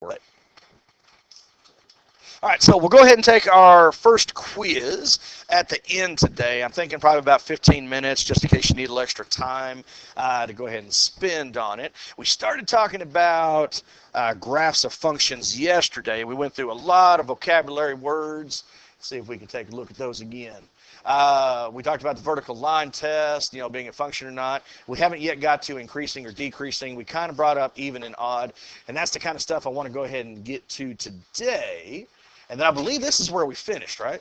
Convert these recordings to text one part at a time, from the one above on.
Right. All right, so we'll go ahead and take our first quiz at the end today. I'm thinking probably about 15 minutes, just in case you need a little extra time to go ahead and spend on it. We started talking about graphs of functions yesterday. We went through a lot of vocabulary words. Let's see if we can take a look at those again. We talked about the vertical line test, being a function or not. We haven't yet got to increasing or decreasing. We kind of brought up even and odd, and that's the kind of stuff I want to go ahead and get to today. And then I believe this is where we finished, right?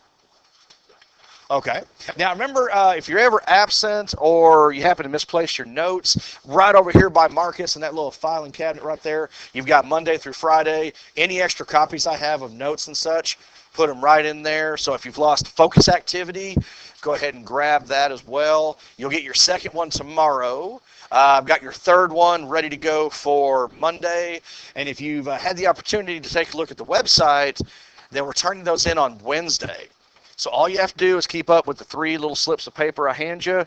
Okay. Now remember, if you're ever absent or you happen to misplace your notes, right over here by Marcus in that little filing cabinet right there, you've got Monday through Friday. Any extra copies I have of notes and such, put them right in there. So if you've lost focus activity, go ahead and grab that as well. You'll get your second one tomorrow. I've got your third one ready to go for Monday. And if you've had the opportunity to take a look at the website, then we're turning those in on Wednesday. So all you have to do is keep up with the 3 little slips of paper I hand you,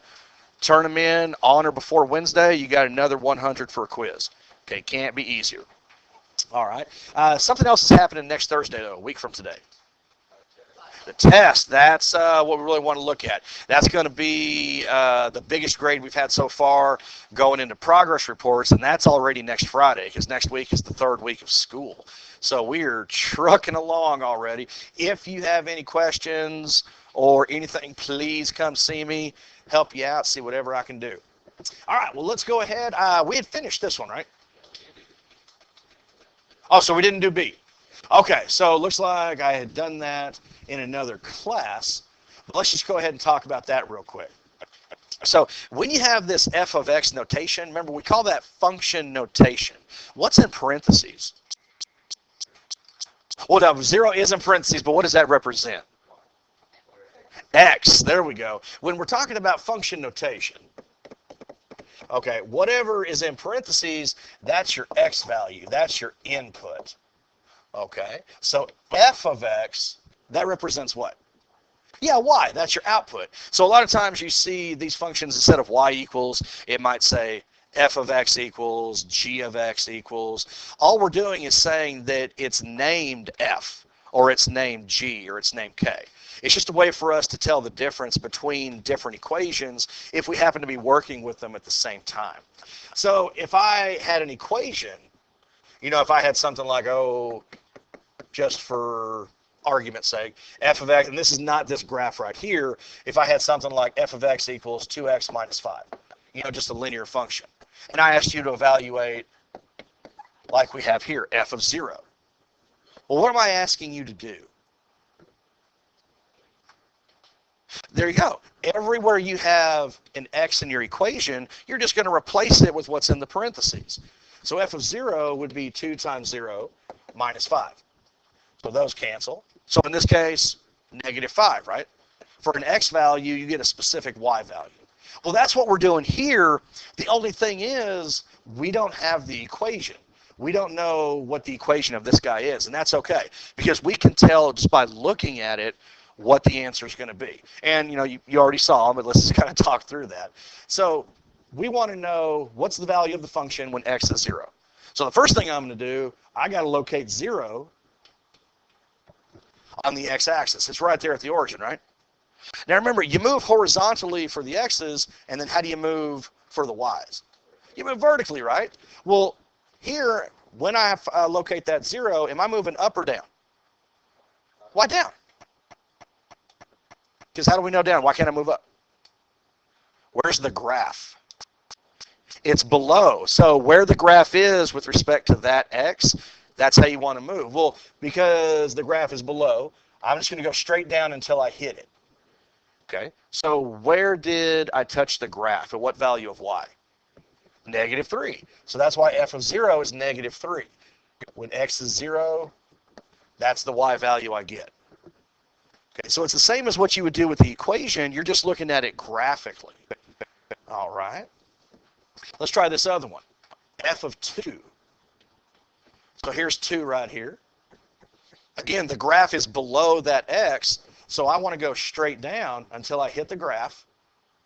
turn them in on or before Wednesday. You got another 100 for a quiz. Okay, can't be easier. All right. Something else is happening next Thursday, though, a week from today. The test, that's what we really want to look at. That's going to be the biggest grade we've had so far going into progress reports, and that's already next Friday because next week is the 3rd week of school. So we're trucking along already. If you have any questions or anything, please come see me, help you out, see whatever I can do. All right, well, let's go ahead. We had finished this one, right? Oh, so we didn't do B. Okay, so it looks like I had done that in another class. But let's just go ahead and talk about that real quick. So when you have this f of x notation, remember we call that function notation. What's in parentheses? Well, now 0 is in parentheses, but what does that represent? X, there we go. When we're talking about function notation, okay, whatever is in parentheses, that's your x value. That's your input. Okay, so f of x, that represents what? Yeah, y, that's your output. So a lot of times you see these functions, instead of y equals, it might say f of x equals, g of x equals. All we're doing is saying that it's named f, or it's named g, or it's named k. It's just a way for us to tell the difference between different equations if we happen to be working with them at the same time. So if I had an equation, if I had something like, just for argument's sake, f of x, and this is not this graph right here, if I had something like f of x equals 2x minus 5, just a linear function, and I asked you to evaluate, like we have here, f of 0. Well, what am I asking you to do? There you go. Everywhere you have an x in your equation, you're just going to replace it with what's in the parentheses. So f of 0 would be 2 times 0 minus 5. So those cancel. So in this case, negative 5, right? For an x value, you get a specific y value. Well, that's what we're doing here. The only thing is we don't have the equation. We don't know what the equation of this guy is, and that's okay because we can tell just by looking at it what the answer is going to be. And, you already saw, but let's just kind of talk through that. So we want to know what's the value of the function when x is 0. So the first thing I'm going to do, I got to locate 0 on the x-axis. It's right there at the origin, right? Now remember, you move horizontally for the x's, and then how do you move for the y's? You move vertically, right? Well, here, when I locate that 0, am I moving up or down? Why down? Because how do we know down? Why can't I move up? Where's the graph? It's below. So where the graph is with respect to that x, that's how you want to move. Well, because the graph is below, I'm just going to go straight down until I hit it. Okay, so where did I touch the graph? At what value of y? Negative 3. So that's why f of 0 is negative 3. When x is 0, that's the y value I get. Okay, so it's the same as what you would do with the equation. You're just looking at it graphically. All right. Let's try this other one. F of 2. So here's 2 right here. Again, the graph is below that x, so I want to go straight down until I hit the graph,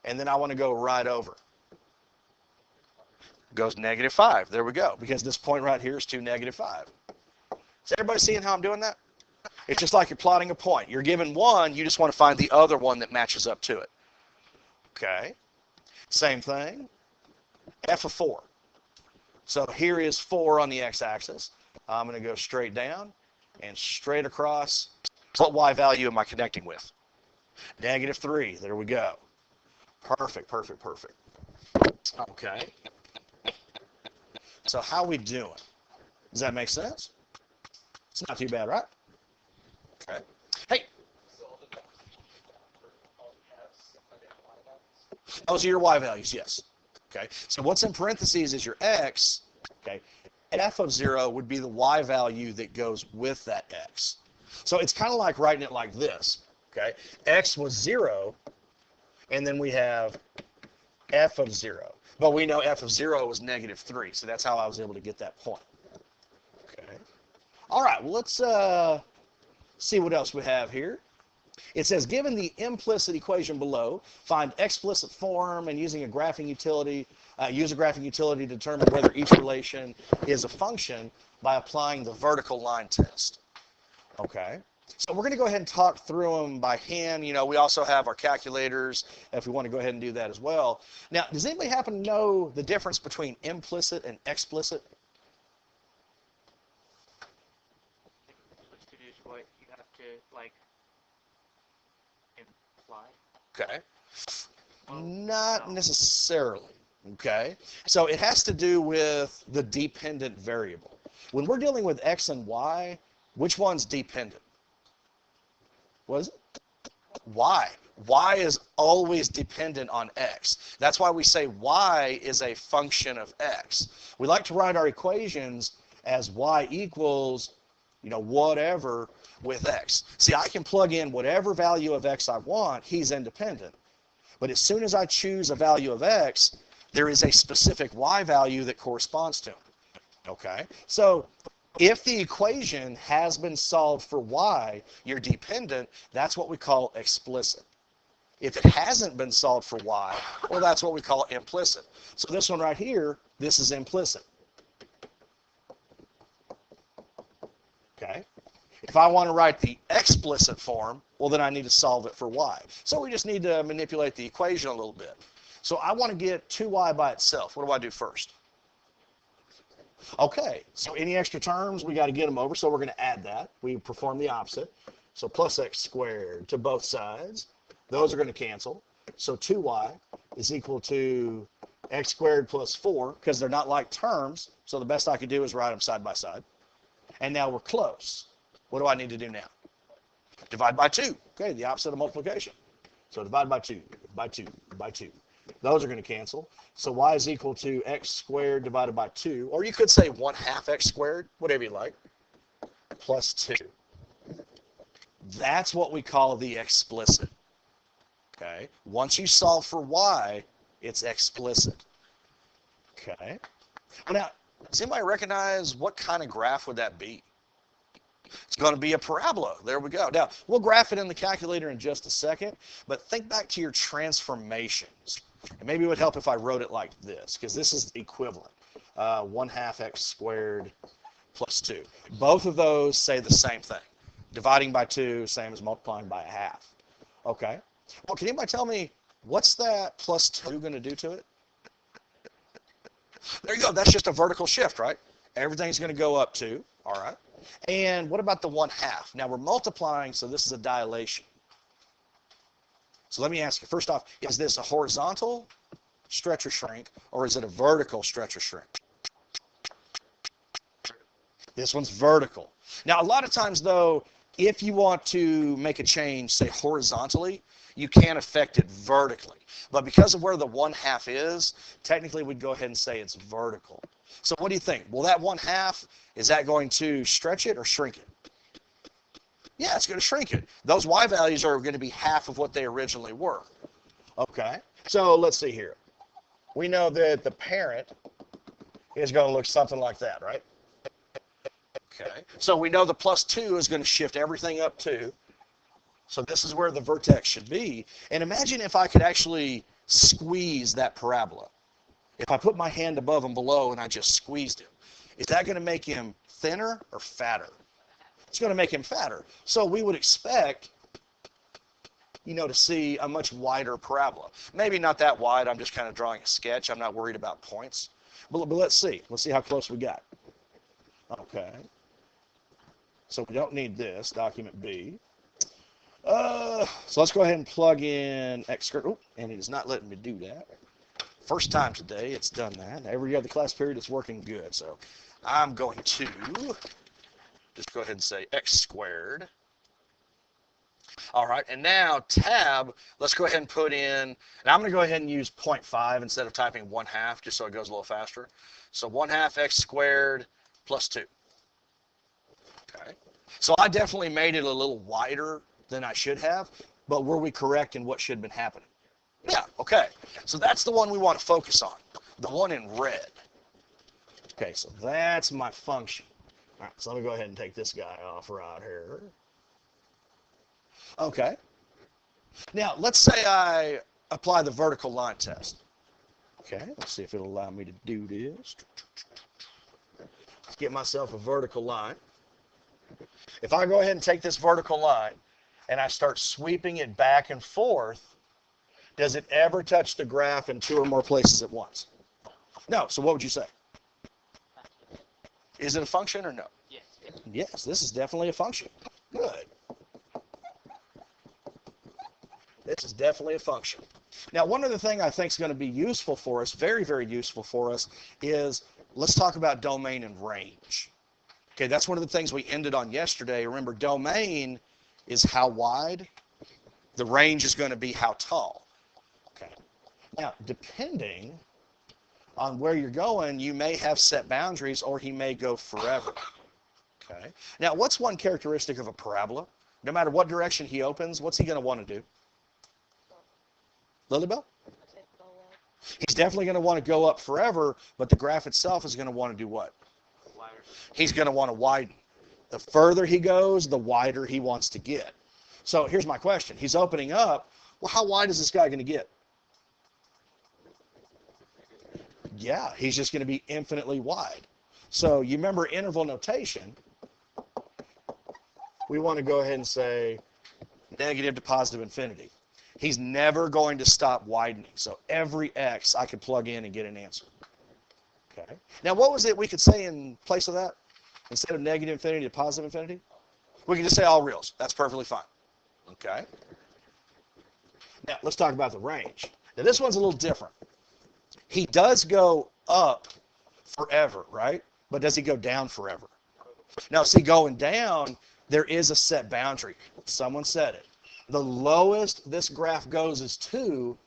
and then I want to go right over. Goes negative 5. There we go, because this point right here is 2, negative 5. Is everybody seeing how I'm doing that? It's just like you're plotting a point. You're given one, you just want to find the other one that matches up to it. Okay. Same thing. F of 4. So here is 4 on the x-axis. I'm going to go straight down and straight across. What y value am I connecting with? -3. There we go. Perfect, perfect, perfect. Okay. So how are we doing? Does that make sense? It's not too bad, right? Okay. Hey. Those are your y values, yes. Okay. So what's in parentheses is your x. Okay. F of 0 would be the y value that goes with that x. So it's kind of like writing it like this. Okay. X was 0, and then we have f of 0. But we know f of 0 was -3, so that's how I was able to get that point. Okay. All right, well, let's see what else we have here. It says, given the implicit equation below, find explicit form and using a graphing utility, use a graphing utility to determine whether each relation is a function by applying the vertical line test. Okay. So we're going to go ahead and talk through them by hand. You know, we also have our calculators if we want to go ahead and do that as well. Now, does anybody happen to know the difference between implicit and explicit? Implicit is what you have to, like, imply. Okay. Not necessarily. Okay. So it has to do with the dependent variable. When we're dealing with x and y, which one's dependent? What is it? Y. Y is always dependent on x. That's why we say y is a function of x. We like to write our equations as y equals, you know, whatever with x. See, I can plug in whatever value of x I want. He's independent. But as soon as I choose a value of x, there is a specific y value that corresponds to him. Okay? So if the equation has been solved for y, you're dependent, that's what we call explicit. If it hasn't been solved for y, well, that's what we call implicit. So this one right here, this is implicit. Okay? If I want to write the explicit form, well, then I need to solve it for y. So we just need to manipulate the equation a little bit. So I want to get 2y by itself. What do I do first? Okay, so any extra terms, we got to get them over, so we're going to add that. We perform the opposite. So plus x squared to both sides. Those are going to cancel. So 2y is equal to x squared plus 4, because they're not like terms, so the best I could do is write them side by side. And now we're close. What do I need to do now? Divide by 2. Okay, the opposite of multiplication. So divide by 2, by 2, by 2. Those are going to cancel. So y is equal to x squared divided by 2. Or you could say 1/2 x squared, whatever you like, plus 2. That's what we call the explicit. Okay? Once you solve for y, it's explicit. Okay? Now, does anybody recognize what kind of graph would that be? It's going to be a parabola. There we go. Now, we'll graph it in the calculator in just a second, but think back to your transformations. And maybe it would help if I wrote it like this, because this is equivalent. 1/2 x squared plus 2. Both of those say the same thing. Dividing by 2, same as multiplying by 1/2. Okay. Well, can anybody tell me, what's that plus 2 going to do to it? There you go. That's just a vertical shift, right? Everything's going to go up 2. All right. And what about the 1/2? Now we're multiplying, so this is a dilation. So let me ask you, first off, is this a horizontal stretch or shrink, or is it a vertical stretch or shrink? This one's vertical. Now, a lot of times, though, if you want to make a change, say horizontally, you can affect it vertically. But because of where the 1/2 is, technically we'd go ahead and say it's vertical. So what do you think? Well, that 1/2, is that going to stretch it or shrink it? Yeah, it's going to shrink it. Those y values are going to be half of what they originally were. Okay, so let's see here. We know that the parent is going to look something like that, right? Okay, so we know the plus 2 is going to shift everything up 2. So this is where the vertex should be. And imagine if I could actually squeeze that parabola. If I put my hand above and below and I just squeezed him, is that going to make him thinner or fatter? It's going to make him fatter. So we would expect, to see a much wider parabola. Maybe not that wide. I'm just kind of drawing a sketch. I'm not worried about points. But let's see. Let's see how close we got. Okay. So we don't need this, document B. So let's go ahead and plug in X squared. Oh, and it is not letting me do that. First time today it's done that. Every other class period it's working good. So I'm going to just go ahead and say X squared. All right, and now tab, let's go ahead and put in, and I'm going to go ahead and use 0.5 instead of typing 1/2, just so it goes a little faster. So 1/2 X squared plus 2. Okay. So I definitely made it a little wider than I should have, but were we correct in what should have been happening? Yeah, okay. So that's the one we want to focus on, the one in red. Okay, so that's my function. All right, so let me go ahead and take this guy off right here. Okay. Now, let's say I apply the vertical line test. Okay, let's see if it'll allow me to do this. Let's get myself a vertical line. If I go ahead and take this vertical line and I start sweeping it back and forth, does it ever touch the graph in 2 or more places at once? No. So what would you say? Is it a function or no? Yes. Yes, this is definitely a function. Good. This is definitely a function. Now, one other thing I think is going to be useful for us, very, very useful for us, is let's talk about domain and range. Okay, that's one of the things we ended on yesterday. Remember, domain is how wide. The range is going to be how tall. Okay. Now, depending on where you're going, you may have set boundaries, or he may go forever. Okay. Now, what's one characteristic of a parabola? No matter what direction he opens, what's he going to want to do? Lilybell? He's definitely going to want to go up forever, but the graph itself is going to want to do what? Wider. He's going to want to widen. The further he goes, the wider he wants to get. So here's my question. He's opening up. Well, how wide is this guy going to get? Yeah, he's just going to be infinitely wide. So you remember interval notation. We want to go ahead and say negative to positive infinity. He's never going to stop widening. So every x I could plug in and get an answer. Okay. Now, what was it we could say in place of that? Instead of negative infinity to positive infinity? We can just say all reals. That's perfectly fine. Okay. Now, let's talk about the range. Now, this one's a little different. He does go up forever, right? But does he go down forever? Now, see, going down, there is a set boundary. Someone said it. The lowest this graph goes is 2,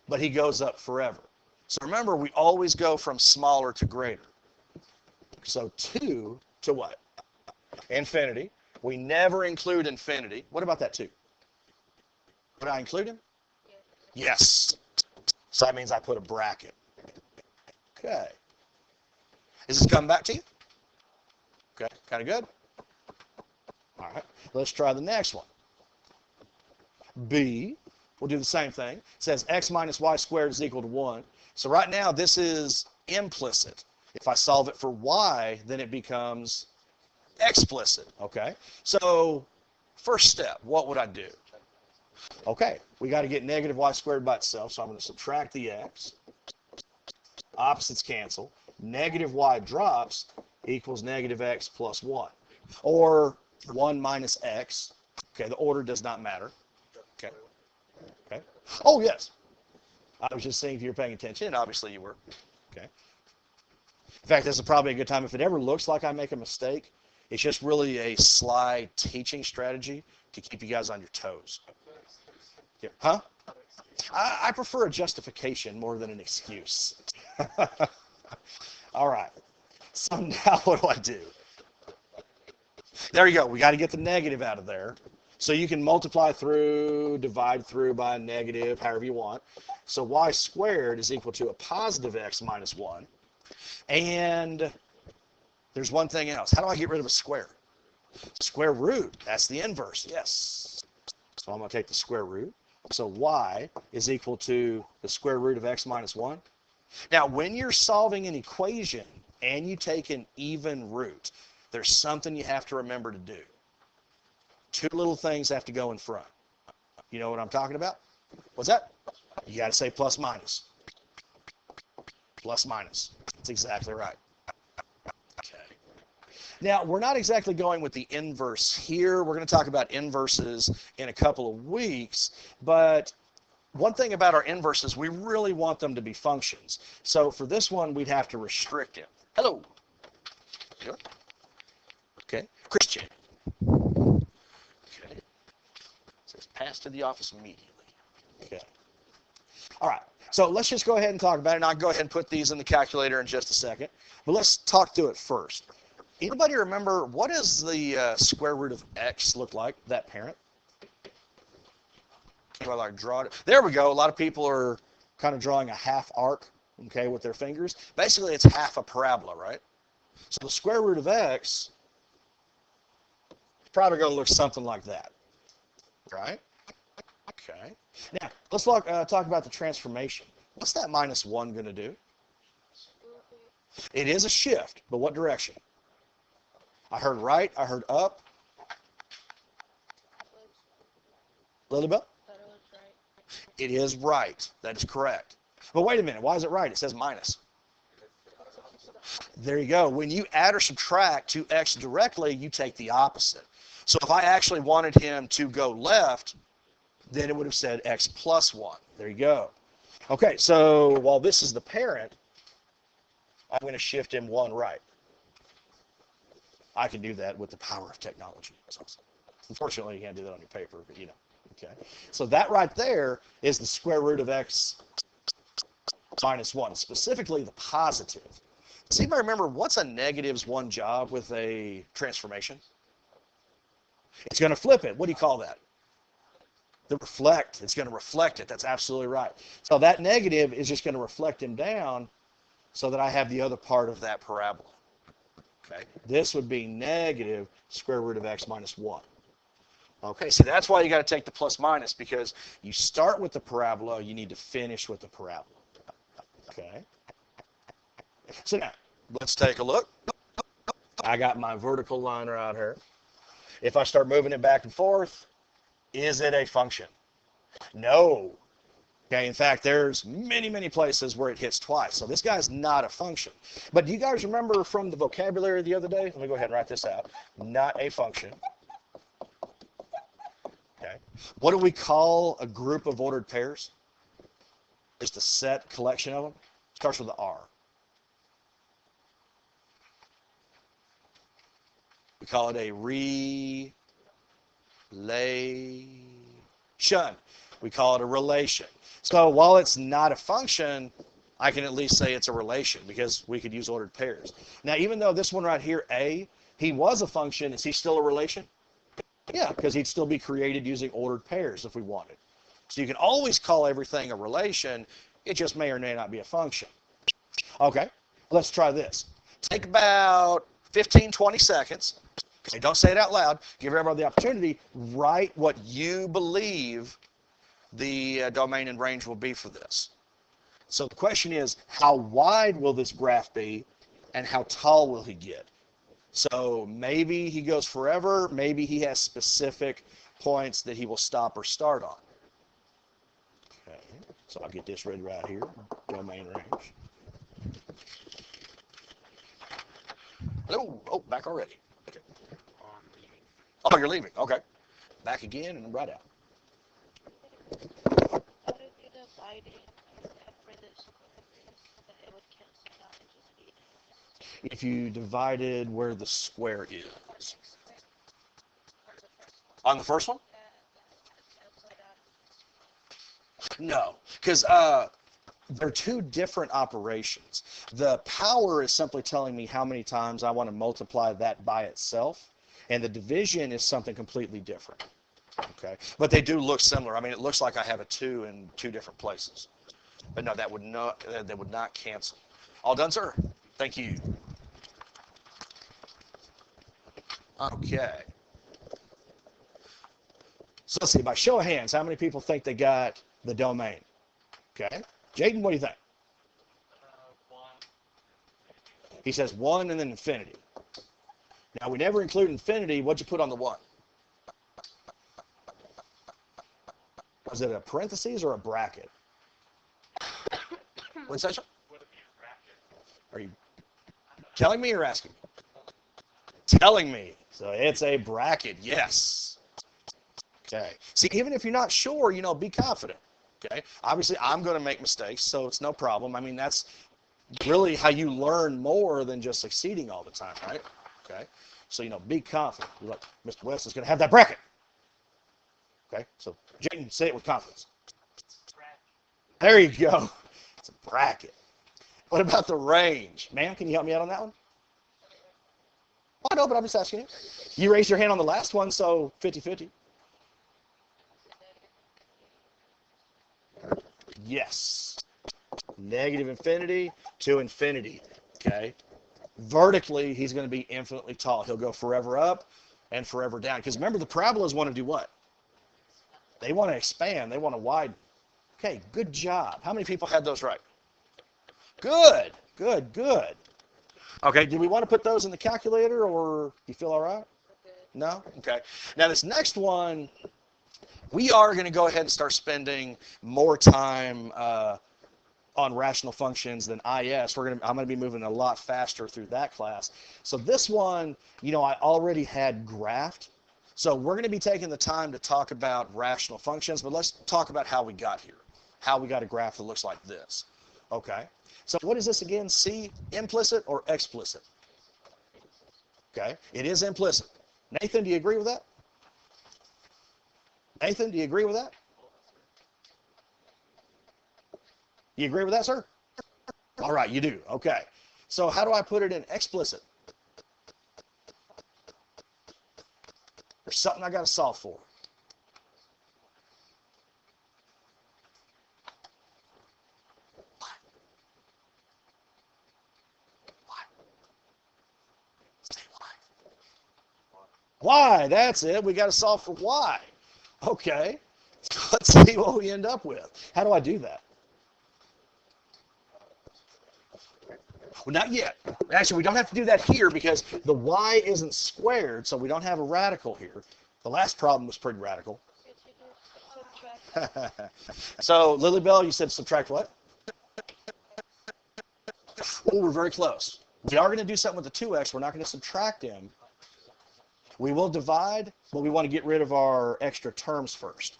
but he goes up forever. So remember, we always go from smaller to greater. So 2 to what? Infinity. We never include infinity. What about that 2? Would I include him? Yes. So that means I put a bracket. Okay. Is this coming back to you? Okay, kind of good? All right, let's try the next one. B, we'll do the same thing. It says x minus y squared is equal to 1. So right now, this is implicit. If I solve it for y, then it becomes explicit, okay? So first step, what would I do? Okay, we got to get negative y squared by itself, so I'm going to subtract the x. Opposites cancel. Negative y drops equals negative x plus 1. Or 1 minus x. Okay, the order does not matter. Okay. Okay. Oh, yes. I was just saying if you were paying attention, and obviously you were. Okay. In fact, this is probably a good time. If it ever looks like I make a mistake, it's just really a sly teaching strategy to keep you guys on your toes. Yeah. Huh? I prefer a justification more than an excuse. All right. So now what do I do? There you go. We got to get the negative out of there. So you can multiply through, divide through by a negative, however you want. So y squared is equal to a positive x minus 1. And there's one thing else. How do I get rid of a square? Square root. That's the inverse. Yes. So I'm going to take the square root. So y is equal to the square root of x minus 1. Now, when you're solving an equation and you take an even root, there's something you have to remember to do. Two little things have to go in front. You know what I'm talking about? What's that? You got to say plus minus. Plus minus. That's exactly right. Okay. Now, we're not exactly going with the inverse here. We're going to talk about inverses in a couple of weeks, but one thing about our inverses, we really want them to be functions. So for this one, we'd have to restrict it. Hello. Good. Okay. Christian. Okay. It says pass to the office immediately. Okay. All right. So let's just go ahead and talk about it. And I'll go ahead and put these in the calculator in just a second. But let's talk through it first. Anybody remember what does the square root of x look like, that parent? Do I like draw it? There we go. A lot of people are kind of drawing a half arc, okay, with their fingers. Basically, it's half a parabola, right? So the square root of x is probably going to look something like that, right? Okay. Now, let's talk about the transformation. What's that minus 1 going to do? It is a shift, but what direction? I heard right. I heard up. Lilybell? It is right. That is correct. But wait a minute. Why is it right? It says minus. There you go. When you add or subtract to x directly, you take the opposite. So if I actually wanted him to go left, then it would have said x plus 1. There you go. Okay, so while this is the parent, I'm going to shift him 1 right. I can do that with the power of technology. Unfortunately, you can't do that on your paper, but you know. Okay, so that right there is the square root of x minus 1, specifically the positive. Does anybody remember what's a negative's one job with a transformation? It's going to flip it. What do you call that? The reflect. It's going to reflect it. That's absolutely right. So that negative is just going to reflect him down so that I have the other part of that parabola. Okay, this would be negative square root of x minus 1. Okay, so that's why you got to take the plus minus, because you start with the parabola, you need to finish with the parabola. Okay. So now, let's take a look. I got my vertical line right here. If I start moving it back and forth, is it a function? No. Okay, in fact, there's many, many places where it hits twice. So this guy's not a function. But do you guys remember from the vocabulary the other day? Let me go ahead and write this out. Not a function. Okay. What do we call a group of ordered pairs? Just a set collection of them. Starts with the R. We call it a relation. We call it a relation. So while it's not a function, I can at least say it's a relation because we could use ordered pairs. Now, even though this one right here, A, he was a function, is he still a relation? Yeah, because he'd still be created using ordered pairs if we wanted. So you can always call everything a relation. It just may or may not be a function. Okay, let's try this. Take about 15, 20 seconds. Okay, don't say it out loud. Give everybody the opportunity. Write what you believe the domain and range will be for this. So the question is, how wide will this graph be, and how tall will he get? So maybe he goes forever. Maybe he has specific points that he will stop or start on. Okay, so I'll get this ready right here, domain range. Hello. Oh, back already. Okay. Oh, you're leaving. Okay. Back again and right out. How did you divide it for this? That it would cancel out and just be If you divided where the square is. On the first one? No, because they're two different operations. The power is simply telling me how many times I want to multiply that by itself, and the division is something completely different. Okay, but they do look similar. I mean, it looks like I have a 2 in 2 different places. But no, that would not cancel. All done, sir? Thank you. Okay. So let's see, by show of hands, how many people think they got the domain? Okay. Jaden, what do you think? 1. He says 1 and then infinity. Now, we never include infinity. What'd you put on the 1? Was it a parentheses or a bracket? What's that? Are you telling me or asking me? Telling me. So it's a bracket, yes. Okay. See, even if you're not sure, be confident. Okay. Obviously, I'm going to make mistakes, so it's no problem. I mean, that's really how you learn more than just succeeding all the time, right? Okay. So, be confident. You're like, Mr. West is going to have that bracket. Okay. So, Jaden, say it with confidence. There you go. It's a bracket. What about the range? Ma'am, can you help me out on that one? Oh, no, but I'm just asking you. You raised your hand on the last one, so 50-50. Yes. Negative infinity to infinity. Okay. Vertically, he's going to be infinitely tall. He'll go forever up and forever down. Because remember, the parabolas want to do what? They want to expand. They want to widen. Okay, good job. How many people had those right? Good, good, good. Okay, do we want to put those in the calculator, or you feel all right? No? Okay. Now, this next one, we are going to go ahead and start spending more time on rational functions than IS. I'm going to be moving a lot faster through that class. So this one, I already had graphed. So we're going to be taking the time to talk about rational functions, but let's talk about how we got here, how we got a graph that looks like this. Okay. So what is this again? C, implicit or explicit? Okay. It is implicit. Nathan, do you agree with that? Nathan, do you agree with that? You agree with that, sir? All right, you do. Okay. So how do I put it in explicit? There's something I got to solve for. Y, that's it. We got to solve for Y. Okay. Let's see what we end up with. How do I do that? Well, not yet. Actually, we don't have to do that here because the Y isn't squared, so we don't have a radical here. The last problem was pretty radical. So, Lilybell, you said subtract what? Oh, we're very close. We are going to do something with the 2x. We're not going to subtract him. We will divide, but we want to get rid of our extra terms first.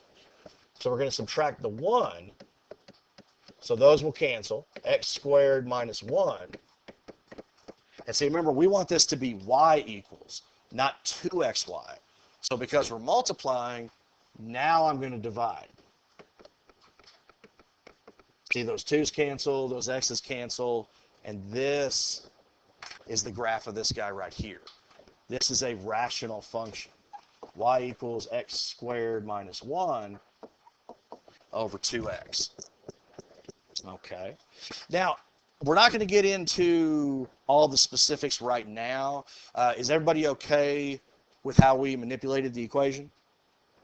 So we're going to subtract the 1. So those will cancel. X squared minus 1. And see, remember, we want this to be y equals, not 2xy. So because we're multiplying, now I'm going to divide. See, those 2's cancel, those x's cancel, and this is the graph of this guy right here. This is a rational function. Y equals x squared minus 1 over 2x. Okay. Now, we're not going to get into all the specifics right now. Is everybody okay with how we manipulated the equation?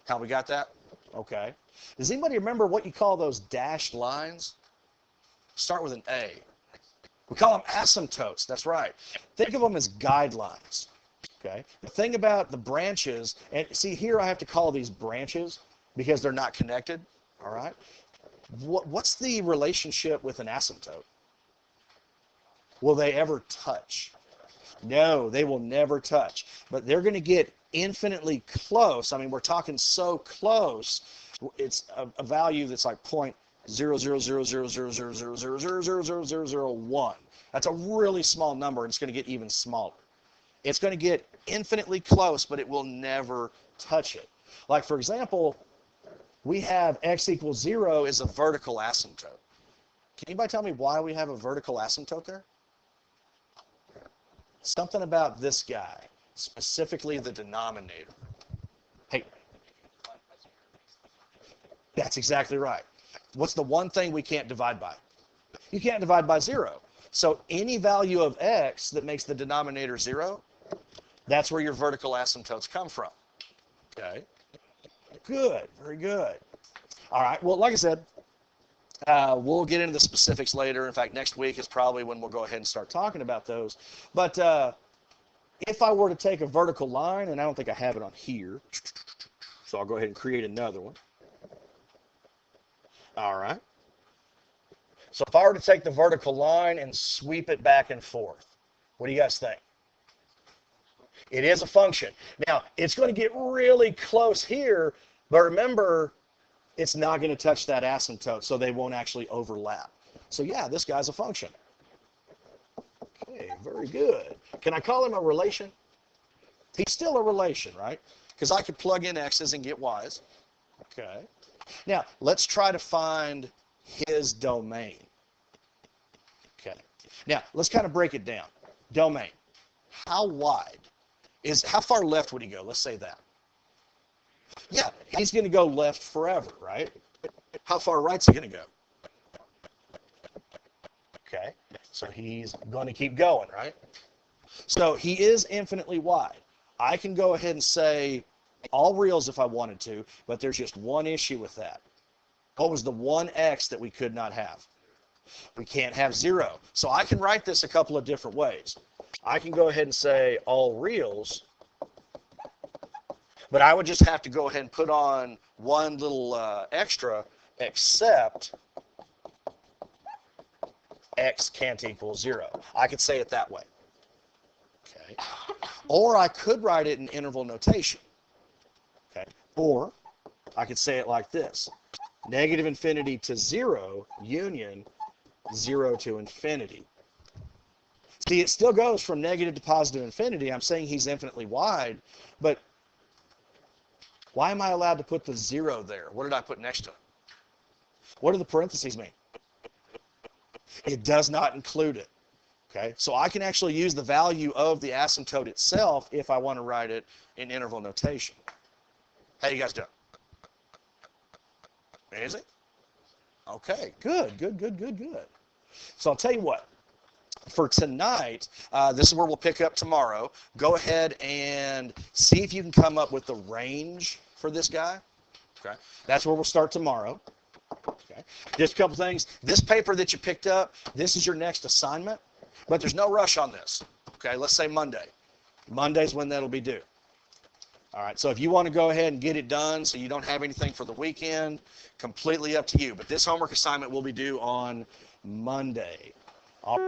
How we got that? Okay. Does anybody remember what you call those dashed lines? Start with an A. We call them asymptotes. That's right. Think of them as guidelines. Okay. The thing about the branches, and see here I have to call these branches because they're not connected. All right. What's the relationship with an asymptote? Will they ever touch? No, they will never touch. But they're going to get infinitely close. I mean, we're talking so close. It's a value that's like 0.000000000000001. That's a really small number, and it's going to get even smaller. It's going to get infinitely close, but it will never touch it. Like, for example, we have x equals 0 is a vertical asymptote. Can anybody tell me why we have a vertical asymptote there? Something about this guy, specifically the denominator. Hey, that's exactly right. What's the one thing we can't divide by? You can't divide by 0. So any value of x that makes the denominator 0, that's where your vertical asymptotes come from. Okay. Good. Very good. All right. Well, like I said, we'll get into the specifics later. In fact, next week is probably when we'll go ahead and start talking about those. But If I were to take a vertical line, and I don't think I have it on here, so I'll go ahead and create another one. All right. So if I were to take the vertical line and sweep it back and forth, what do you guys think? It is a function. Now, it's going to get really close here, but remember, it's not going to touch that asymptote, so they won't actually overlap. So yeah, this guy's a function. Okay, very good. Can I call him a relation? He's still a relation, right? Because I could plug in x's and get y's. Okay. Now, let's try to find his domain. Okay. Now, let's kind of break it down. Domain. How wide? How far left would he go? Let's say that. Yeah, he's going to go left forever, right? How far right's he going to go? Okay. So he's going to keep going, right? So he is infinitely wide. I can go ahead and say all reals if I wanted to, but there's just one issue with that. What was the one x that we could not have? We can't have 0. So I can write this a couple of different ways. I can go ahead and say all reals, but I would just have to go ahead and put on one little extra, except x can't equal 0. I could say it that way. Okay. Or I could write it in interval notation. Okay. Or I could say it like this. Negative infinity to 0 union 0 to infinity. See, it still goes from negative to positive infinity. I'm saying he's infinitely wide, but why am I allowed to put the 0 there? What did I put next to it? What do the parentheses mean? It does not include it. Okay, so I can actually use the value of the asymptote itself if I want to write it in interval notation. How you guys doing? Amazing? Okay, good. So I'll tell you what. For tonight, this is where we'll pick up tomorrow. Go ahead and see if you can come up with the range for this guy. Okay, that's where we'll start tomorrow. Okay, just a couple things. This paper that you picked up, this is your next assignment, but there's no rush on this. Okay, let's say Monday. Monday's when that'll be due. All right, so if you want to go ahead and get it done so you don't have anything for the weekend, completely up to you. But this homework assignment will be due on Monday. All